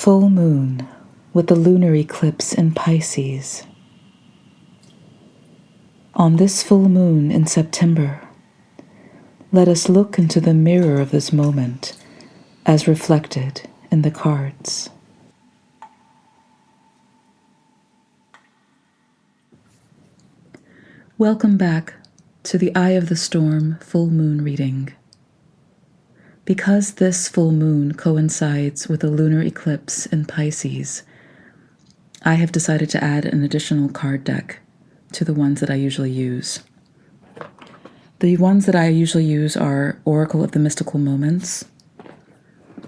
Full moon with the lunar eclipse in Pisces. On this full moon in September, let us look into the mirror of this moment as reflected in the cards. Welcome back to the Eye of the Storm full moon reading. Because this full moon coincides with a lunar eclipse in Pisces, I have decided to add an additional card deck to the ones that I usually use. The ones that I usually use are Oracle of the Mystical Moments,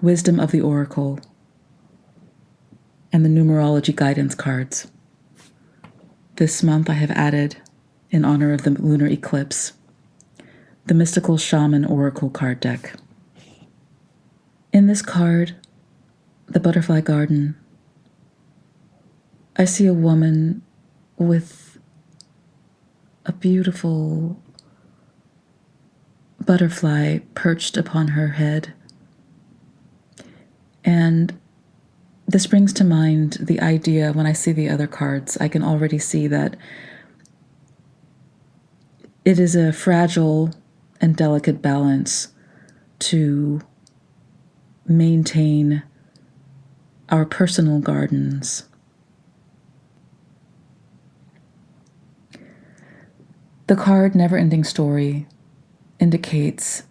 Wisdom of the Oracle, and the Numerology Guidance cards. This month I have added, in honor of the lunar eclipse, the Mystical Shaman Oracle card deck. In this card, the Butterfly Garden, I see a woman with a beautiful butterfly perched upon her head. And this brings to mind the idea, when I see the other cards, I can already see that it is a fragile and delicate balance to maintain our personal gardens. The card Never Ending Story indicates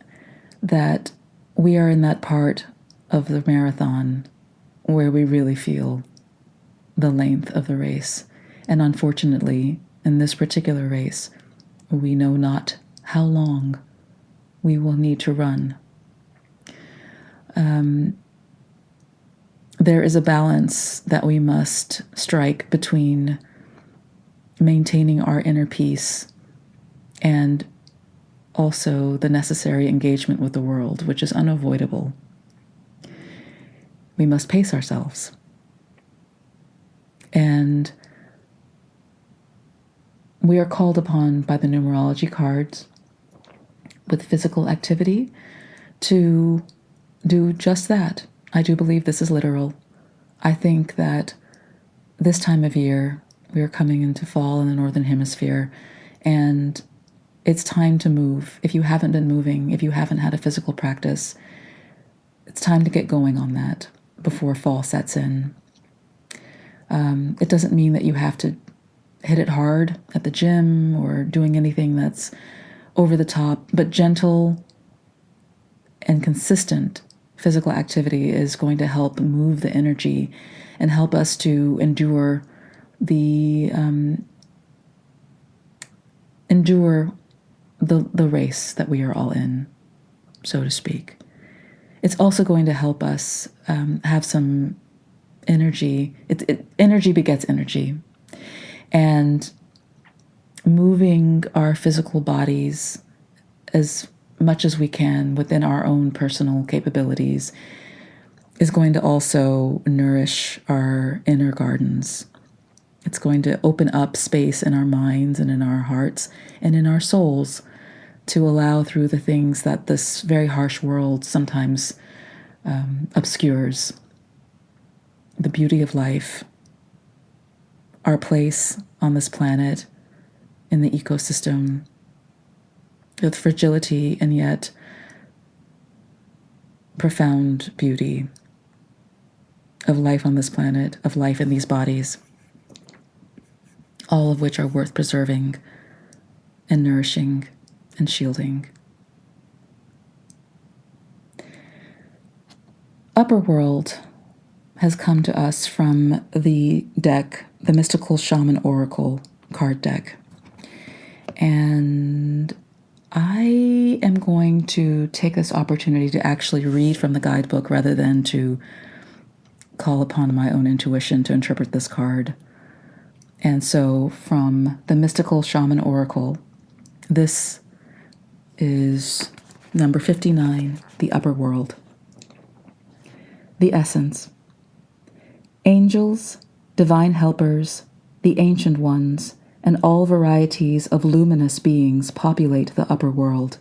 that we are in that part of the marathon where we really feel the length of the race. And unfortunately, in this particular race, we know not how long we will need to run. There is a balance that we must strike between maintaining our inner peace and also the necessary engagement with the world, which is unavoidable. We must pace ourselves. And we are called upon by the numerology cards with physical activity to do just that. I do believe this is literal. I think that this time of year, we are coming into fall in the Northern Hemisphere, and it's time to move. If you haven't been moving, if you haven't had a physical practice, it's time to get going on that before fall sets in. It doesn't mean that you have to hit it hard at the gym or doing anything that's over the top, but gentle and consistent physical activity is going to help move the energy and help us to endure the race that we are all in, so to speak. It's also going to help us have some energy. Energy begets energy. And moving our physical bodies as much as we can within our own personal capabilities is going to also nourish our inner gardens. It's going to open up space in our minds and in our hearts and in our souls to allow through the things that this very harsh world sometimes obscures. The beauty of life, our place on this planet, in the ecosystem, with fragility and yet profound beauty of life on this planet, of life in these bodies, all of which are worth preserving and nourishing and shielding. Upper World has come to us from the deck, the Mystical Shaman Oracle card deck. And I am going to take this opportunity to actually read from the guidebook rather than to call upon my own intuition to interpret this card. And so from the Mystical Shaman Oracle, this is number 59, the Upper World. The essence. Angels, divine helpers, the ancient ones, and all varieties of luminous beings populate the upper world.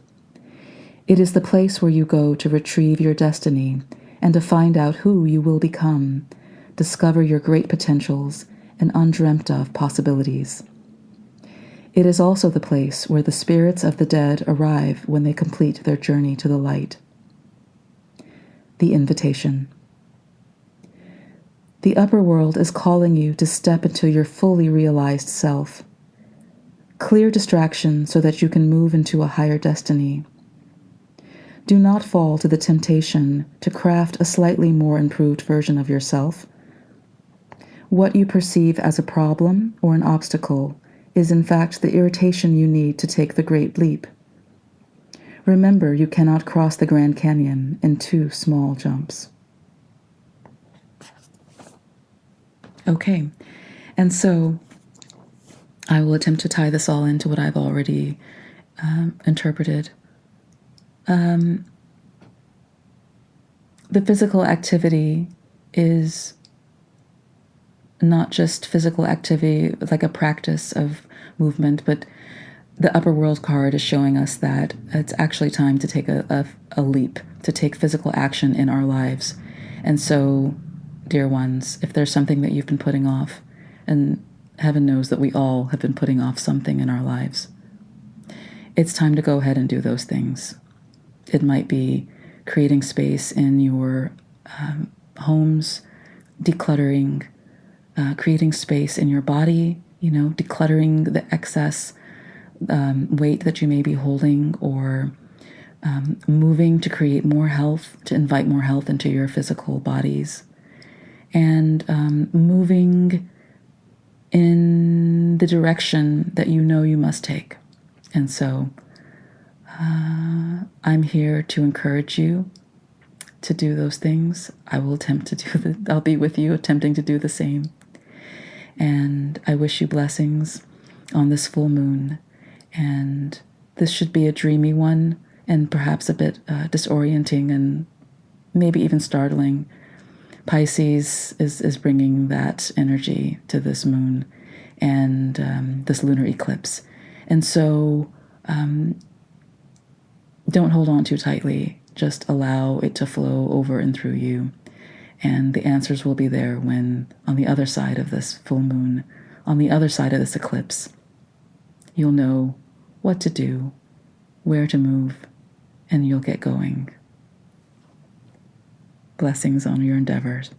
It is the place where you go to retrieve your destiny and to find out who you will become, discover your great potentials and undreamt of possibilities. It is also the place where the spirits of the dead arrive when they complete their journey to the light. The invitation. The upper world is calling you to step into your fully realized self. Clear distraction so that you can move into a higher destiny. Do not fall to the temptation to craft a slightly more improved version of yourself. What you perceive as a problem or an obstacle is in fact the irritation you need to take the great leap. Remember, you cannot cross the Grand Canyon in 2 small jumps. Okay, and so I will attempt to tie this all into what I've already interpreted. The physical activity is not just physical activity, like a practice of movement, but the upper world card is showing us that it's actually time to take a leap, to take physical action in our lives. And so, dear ones, if there's something that you've been putting off, and heaven knows that we all have been putting off something in our lives, it's time to go ahead and do those things. It might be creating space in your homes, decluttering, creating space in your body, decluttering the excess weight that you may be holding, or moving to create more health, to invite more health into your physical bodies, and moving in the direction that you know you must take. And so I'm here to encourage you to do those things. I will attempt to I'll be with you attempting to do the same. And I wish you blessings on this full moon. And this should be a dreamy one, and perhaps a bit disorienting and maybe even startling. Pisces is bringing that energy to this moon and this lunar eclipse. And so don't hold on too tightly. Just allow it to flow over and through you. And the answers will be there when, on the other side of this full moon, on the other side of this eclipse, you'll know what to do, where to move, and you'll get going. Blessings on your endeavors.